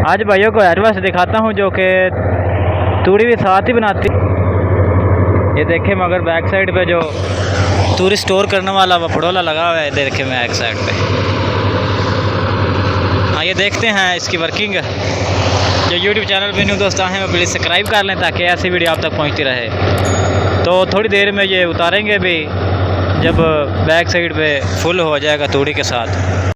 आज भाइयों को एडवा से दिखाता हूँ जो कि तूड़ी भी साथ ही बनाती। ये देखे मगर बैक साइड पे जो तूड़ी स्टोर करने वाला वो फड़ोला लगा हुआ है, देखे मैं एक साइड पे। हाँ, ये देखते हैं इसकी वर्किंग। जो यूट्यूब चैनल पे न्यू दोस्त आए हैं वो प्लीज़ सब्सक्राइब कर लें ताकि ऐसी वीडियो आप तक पहुँचती रहे। तो थोड़ी देर में ये उतारेंगे भी जब बैक साइड पे फुल हो जाएगा तूड़ी के साथ।